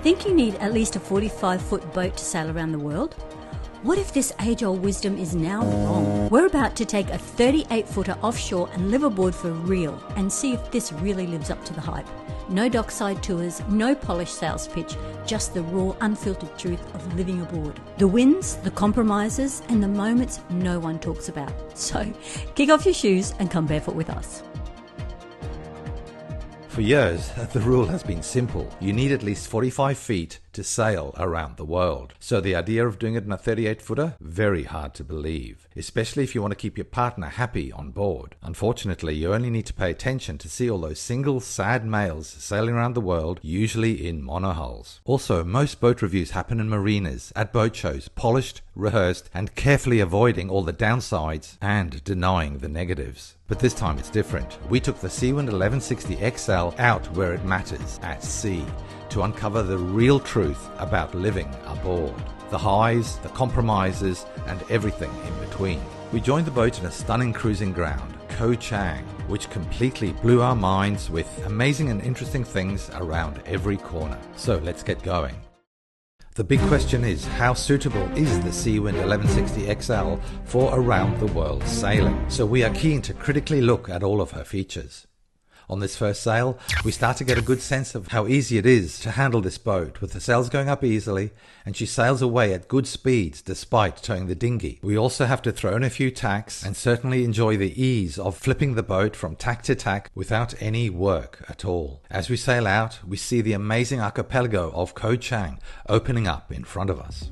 Think you need at least a 45-foot boat to sail around the world? What if this age-old wisdom is now wrong? We're about to take a 38-footer offshore and live aboard for real and see if this really lives up to the hype. No dockside tours, no polished sales pitch, just the raw, unfiltered truth of living aboard. The wins, the compromises, and the moments no one talks about. So, kick off your shoes and come barefoot with us. For years, the rule has been simple. You need at least 45 feet to sail around the world. So the idea of doing it in a 38-footer? Very hard to believe, especially if you want to keep your partner happy on board. Unfortunately, you only need to pay attention to see all those single, sad males sailing around the world, usually in monohulls. Also, most boat reviews happen in marinas, at boat shows, polished, rehearsed, and carefully avoiding all the downsides and denying the negatives. But this time it's different. We took the Seawind 1160XL out where it matters, at sea, to uncover the real truth about living aboard. The highs, the compromises, and everything in between. We joined the boat in a stunning cruising ground, Koh Chang, which completely blew our minds with amazing and interesting things around every corner. So let's get going. The big question is, how suitable is the Seawind 1160XL for around the world sailing? So we are keen to critically look at all of her features. On this first sail, we start to get a good sense of how easy it is to handle this boat, with the sails going up easily, and she sails away at good speeds despite towing the dinghy. We also have to throw in a few tacks and certainly enjoy the ease of flipping the boat from tack to tack without any work at all. As we sail out, we see the amazing archipelago of Koh Chang opening up in front of us.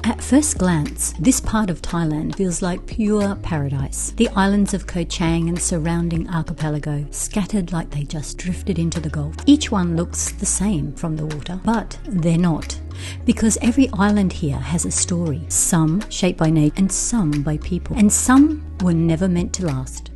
At first glance, this part of Thailand feels like pure paradise. The islands of Koh Chang and surrounding archipelago, scattered like they just drifted into the Gulf. Each one looks the same from the water, but they're not. Because every island here has a story, some shaped by nature and some by people, and some were never meant to last.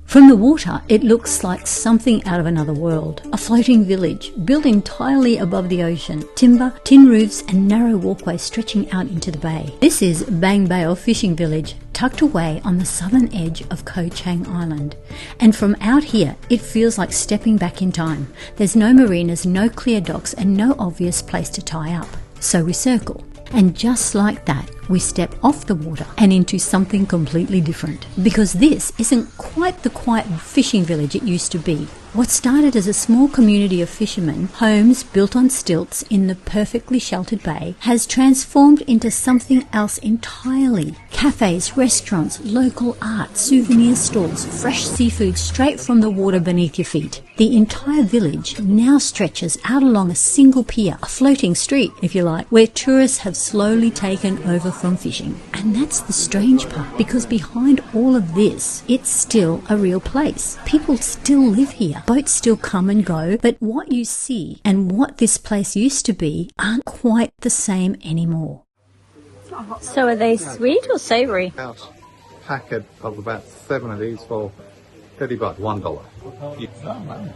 From the water, it looks like something out of another world. A floating village, built entirely above the ocean. Timber, tin roofs and narrow walkways stretching out into the bay. This is Bang Bao Fishing Village, tucked away on the southern edge of Koh Chang Island. And from out here, it feels like stepping back in time. There's no marinas, no clear docks and no obvious place to tie up. So we circle. And just like that, we step off the water and into something completely different. Because this isn't quite the quiet fishing village it used to be. What started as a small community of fishermen, homes built on stilts in the perfectly sheltered bay, has transformed into something else entirely. Cafes, restaurants, local art, souvenir stalls, fresh seafood straight from the water beneath your feet. The entire village now stretches out along a single pier, a floating street, if you like, where tourists have slowly taken over from fishing. And that's the strange part, because behind all of this, it's still a real place. People still live here. Boats still come and go, but what you see and what this place used to be aren't quite the same anymore. So are they sweet or savoury? About a packet of about 7 of these for 30 baht, $1.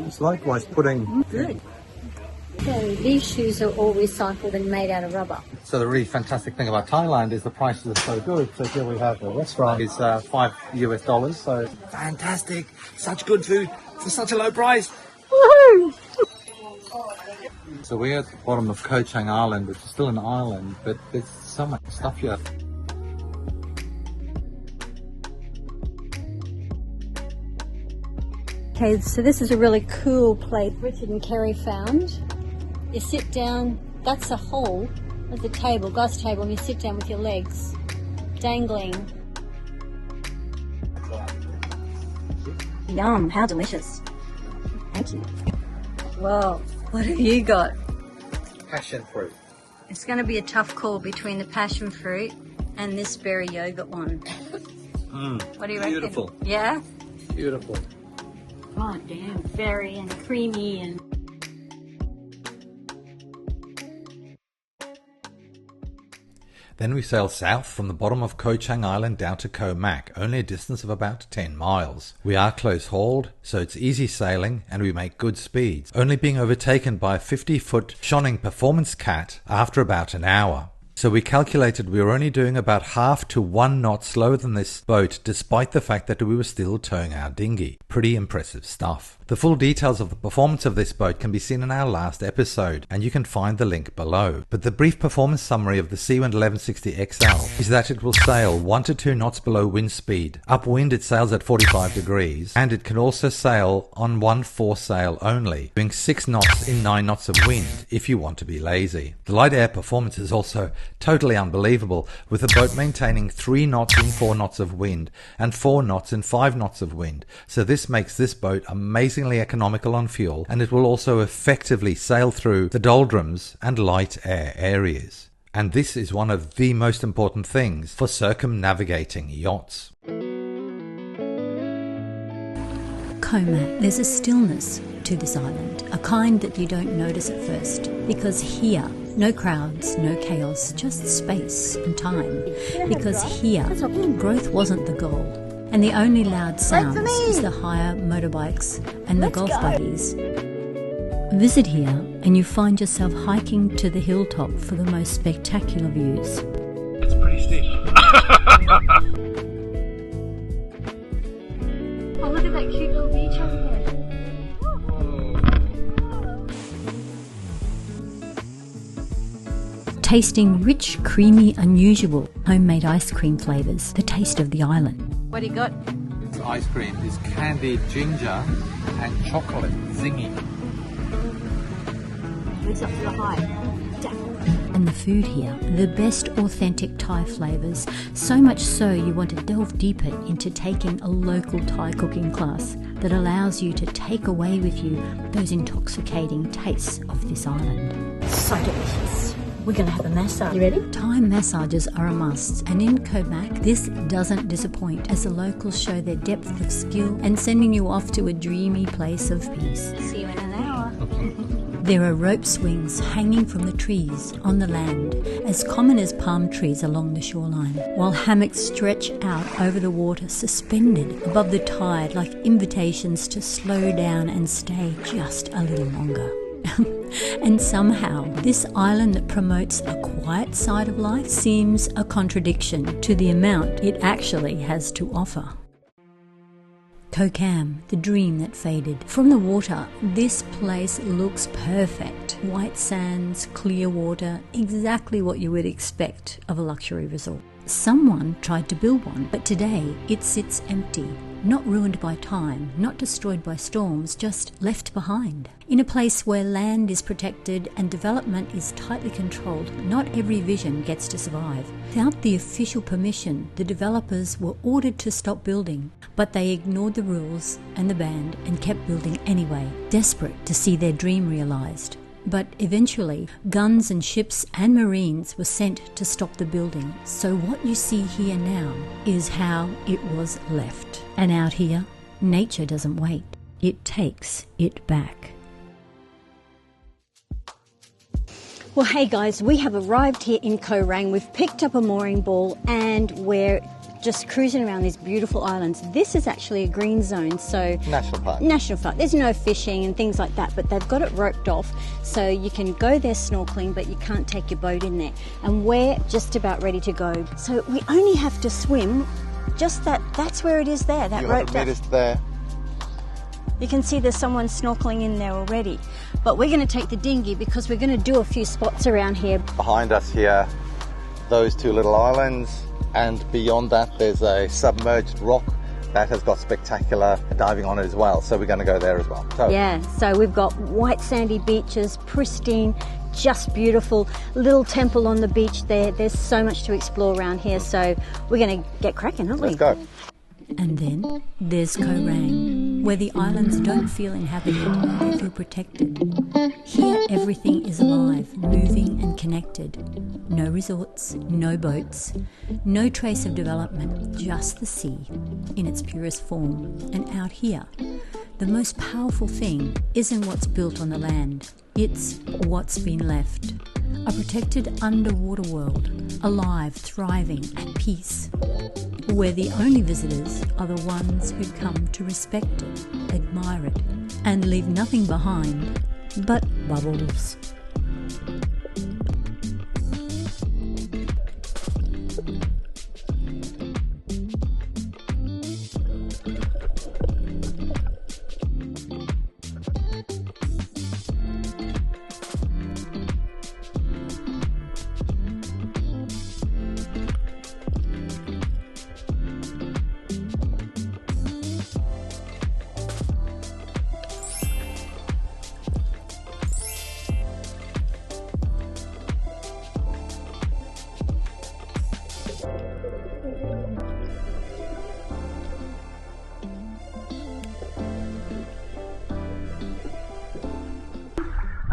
It's likewise pudding. Good. So these shoes are all recycled and made out of rubber. So the really fantastic thing about Thailand is the prices are so good. So here we have the restaurant is $5 US. So fantastic, such good food for such a low price. Woohoo! So we're at the bottom of Koh Chang Island, which is still an island, but there's so much stuff here. Okay, so this is a really cool plate Richard and Kerry found. You sit down, that's a hole, there's a table, glass table, and you sit down with your legs dangling. Yum, how delicious. Thank you. Whoa, what have you got? Passion fruit. It's going to be a tough call between the passion fruit and this berry yogurt one. What do you reckon? Beautiful. Yeah? Beautiful. Oh damn, berry and creamy and... Then we sail south from the bottom of Koh Chang Island down to Koh Mak, only a distance of about 10 miles. We are close hauled, so it's easy sailing and we make good speeds, only being overtaken by a 50-foot Shoning performance cat after about an hour. So we calculated we were only doing about half to 1 knot slower than this boat, despite the fact that we were still towing our dinghy. Pretty impressive stuff. The full details of the performance of this boat can be seen in our last episode, and you can find the link below. But the brief performance summary of the Seawind 1160XL is that it will sail 1 to 2 knots below wind speed. Upwind it sails at 45 degrees, and it can also sail on one foresail only, doing 6 knots in 9 knots of wind if you want to be lazy. The light air performance is also totally unbelievable, with the boat maintaining 3 knots in 4 knots of wind and 4 knots in 5 knots of wind. So this makes this boat amazingly economical on fuel, and it will also effectively sail through the doldrums and light air areas. And this is one of the most important things for circumnavigating yachts. Koh Chang, there's a stillness to this island, a kind that you don't notice at first, because here, no crowds, no chaos, just space and time. Because here, growth wasn't the goal, and the only loud sounds is the hire motorbikes and the golf buggies. Visit here and you find yourself hiking to the hilltop for the most spectacular views. It's pretty steep. Oh, look at that cute little beach over there. Tasting rich, creamy, unusual homemade ice cream flavours, the taste of the island. What do you got? This ice cream is candied ginger and chocolate zingy. Lives up to the hype. And the food here, the best authentic Thai flavours, so much so you want to delve deeper into taking a local Thai cooking class that allows you to take away with you those intoxicating tastes of this island. So delicious. We're going to have a massage. You ready? Thai massages are a must, and in Koh Chang, this doesn't disappoint as the locals show their depth of skill and sending you off to a dreamy place of peace. See you in an hour. There are rope swings hanging from the trees on the land, as common as palm trees along the shoreline, while hammocks stretch out over the water, suspended above the tide like invitations to slow down and stay just a little longer. And somehow, this island that promotes a quiet side of life seems a contradiction to the amount it actually has to offer. Koh Chang, the dream that faded. From the water, this place looks perfect. White sands, clear water, exactly what you would expect of a luxury resort. Someone tried to build one, but today it sits empty. Not ruined by time, not destroyed by storms, just left behind. In a place where land is protected and development is tightly controlled, not every vision gets to survive. Without the official permission, the developers were ordered to stop building, but they ignored the rules and the ban and kept building anyway, desperate to see their dream realized. But eventually, guns and ships and marines were sent to stop the building. So what you see here now is how it was left. And out here, nature doesn't wait. It takes it back. Well, hey guys, we have arrived here in Koh Chang. We've picked up a mooring ball and we're just cruising around these beautiful islands. This is actually a green zone, so National park. National park. There's no fishing and things like that, but they've got it roped off, so you can go there snorkeling, but you can't take your boat in there. And we're just about ready to go. So we only have to swim just that's where it is there, that roped off. There. You can see there's someone snorkeling in there already. But we're going to take the dinghy because we're going to do a few spots around here. Behind us here, those two little islands, and beyond that there's a submerged rock that has got spectacular diving on it as well, so we're going to go there as well. Yeah, so we've got white sandy beaches, pristine, just beautiful, little temple on the beach there. There's so much to explore around here, so we're going to get cracking, aren't we? Let's go. And then there's Koh Chang, where the islands don't feel inhabited, they feel protected. Here everything is alive, moving and connected. No resorts, no boats, no trace of development, just the sea in its purest form. And out here, the most powerful thing isn't what's built on the land, it's what's been left. A protected underwater world, alive, thriving, at peace, where the only visitors are the ones who come to respect it, admire it, and leave nothing behind but bubbles.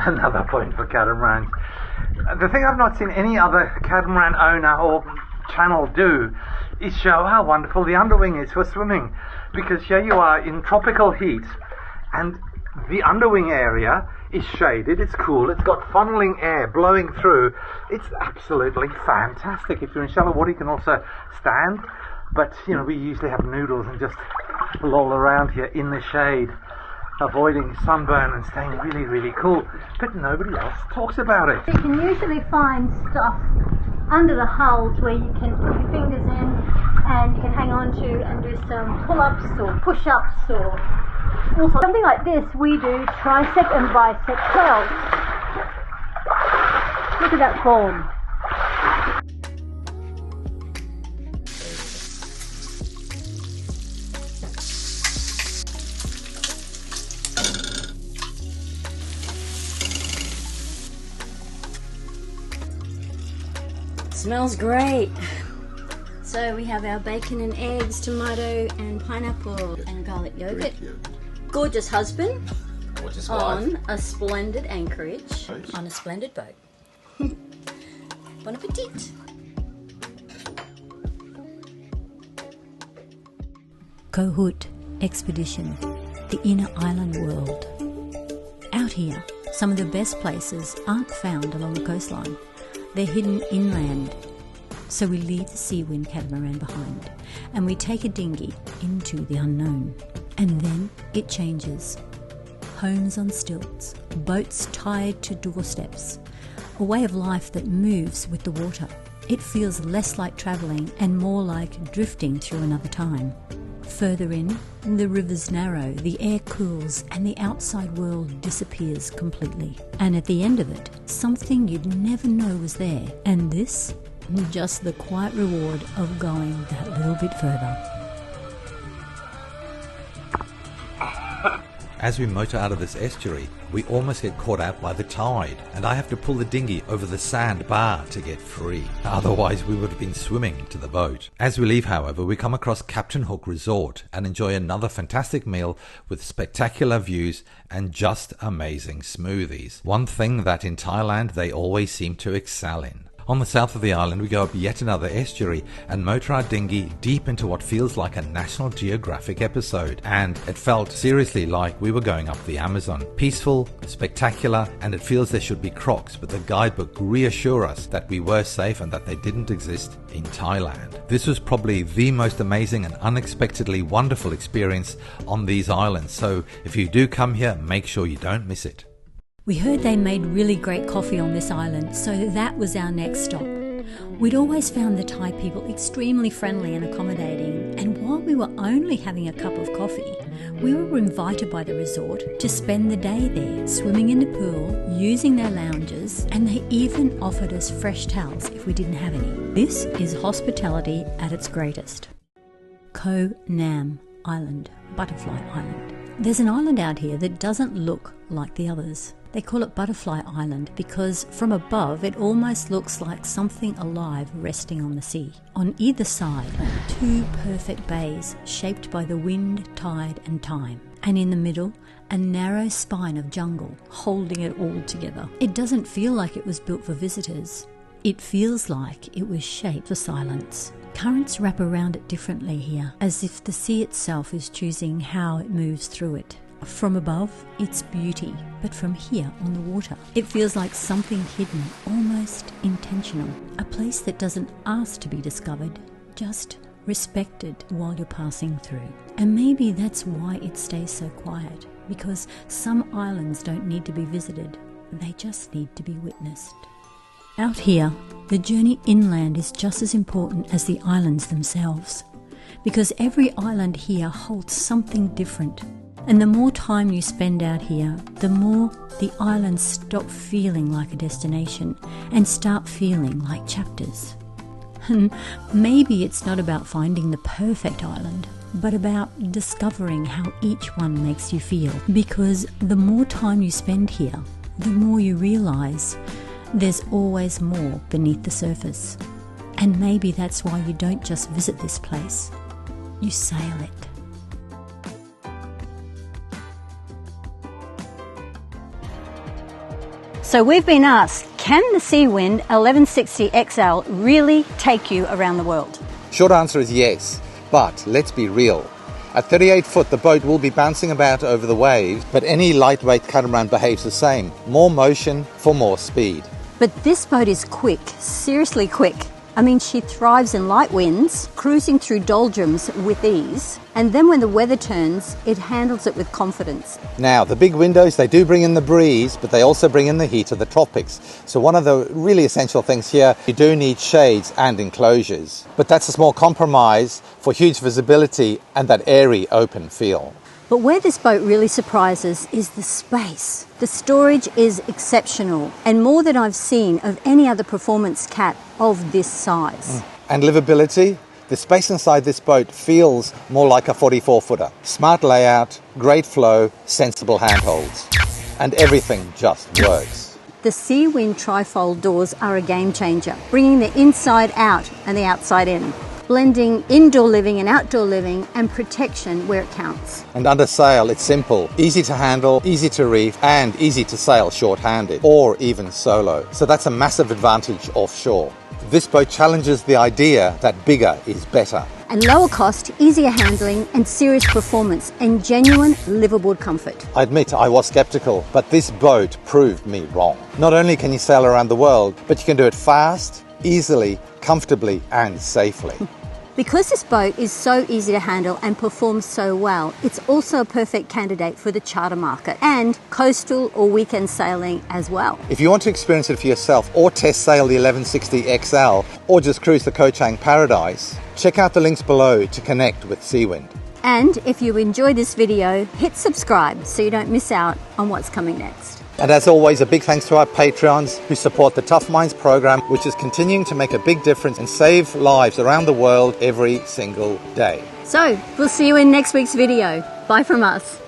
Another point for catamaran. The thing I've not seen any other catamaran owner or channel do is show how wonderful the underwing is for swimming, because here you are in tropical heat and the underwing area is shaded, it's cool, it's got funneling air blowing through. It's absolutely fantastic. If you're in shallow water you can also stand, but you know, we usually have noodles and just loll around here in the shade, avoiding sunburn and staying really cool, but nobody else talks about it. You can usually find stuff under the hulls where you can put your fingers in and you can hang on to and do some pull-ups or push-ups, or also something like this we do tricep and bicep curls. Look at that form. Smells great. So we have our bacon and eggs, tomato and pineapple and garlic yogurt. Gorgeous husband. Gorgeous on wife. a splendid anchorage on a splendid boat. Bon appetit. Koh Chang Expedition, the inner island world. Out here, some of the best places aren't found along the coastline. They're hidden inland. So we leave the Seawind catamaran behind and we take a dinghy into the unknown. And then it changes. Homes on stilts, boats tied to doorsteps, a way of life that moves with the water. It feels less like travelling and more like drifting through another time. Further in, the river's narrow, the air cools, and the outside world disappears completely. And at the end of it, something you'd never know was there. And this, just the quiet reward of going that little bit further. As we motor out of this estuary, we almost get caught out by the tide, and I have to pull the dinghy over the sandbar to get free. Otherwise, we would have been swimming to the boat. As we leave, however, we come across Captain Hook Resort and enjoy another fantastic meal with spectacular views and just amazing smoothies. One thing that in Thailand they always seem to excel in. On the south of the island, we go up yet another estuary and motor our dinghy deep into what feels like a National Geographic episode. And it felt seriously like we were going up the Amazon. Peaceful, spectacular, and it feels there should be crocs, but the guidebook reassures us that we were safe and that they didn't exist in Thailand. This was probably the most amazing and unexpectedly wonderful experience on these islands. So if you do come here, make sure you don't miss it. We heard they made really great coffee on this island, so that was our next stop. We'd always found the Thai people extremely friendly and accommodating, and while we were only having a cup of coffee, we were invited by the resort to spend the day there, swimming in the pool, using their lounges, and they even offered us fresh towels if we didn't have any. This is hospitality at its greatest. Koh Nam Island, Butterfly Island. There's an island out here that doesn't look like the others. They call it Butterfly Island because from above it almost looks like something alive resting on the sea. On either side, two perfect bays shaped by the wind, tide and time. And in the middle, a narrow spine of jungle holding it all together. It doesn't feel like it was built for visitors. It feels like it was shaped for silence. Currents wrap around it differently here, as if the sea itself is choosing how it moves through it. From above, it's beauty, but from here on the water, it feels like something hidden, almost intentional. A place that doesn't ask to be discovered, just respected while you're passing through. And maybe that's why it stays so quiet, because some islands don't need to be visited, they just need to be witnessed. Out here, the journey inland is just as important as the islands themselves, because every island here holds something different. And the more time you spend out here, the more the islands stop feeling like a destination and start feeling like chapters. And maybe it's not about finding the perfect island, but about discovering how each one makes you feel. Because the more time you spend here, the more you realise there's always more beneath the surface. And maybe that's why you don't just visit this place, you sail it. So we've been asked, can the Seawind 1160XL really take you around the world? Short answer is yes, but let's be real. At 38 foot, the boat will be bouncing about over the waves, but any lightweight catamaran behaves the same. More motion for more speed. But this boat is quick, seriously quick. I mean, she thrives in light winds, cruising through doldrums with ease, and then when the weather turns, it handles it with confidence. Now, the big windows, they do bring in the breeze, but they also bring in the heat of the tropics. So one of the really essential things here, you do need shades and enclosures. But that's a small compromise for huge visibility and that airy, open feel. But where this boat really surprises is the space. The storage is exceptional and more than I've seen of any other performance cat of this size. And livability? The space inside this boat feels more like a 44-footer. Smart layout, great flow, sensible handholds. And everything just works. The Seawind trifold doors are a game changer, bringing the inside out and the outside in, blending indoor living and outdoor living and protection where it counts. And under sail, it's simple, easy to handle, easy to reef, and easy to sail short-handed, or even solo. So that's a massive advantage offshore. This boat challenges the idea that bigger is better. And lower cost, easier handling, and serious performance, and genuine livable comfort. I admit I was skeptical, but this boat proved me wrong. Not only can you sail around the world, but you can do it fast, easily, comfortably, and safely. Because this boat is so easy to handle and performs so well, it's also a perfect candidate for the charter market and coastal or weekend sailing as well. If you want to experience it for yourself or test sail the 1160XL or just cruise the Koh Chang paradise, check out the links below to connect with Seawind. And if you enjoyed this video, hit subscribe so you don't miss out on what's coming next. And as always, a big thanks to our Patreons who support the Tough Minds program, which is continuing to make a big difference and save lives around the world every single day. So, we'll see you in next week's video. Bye from us.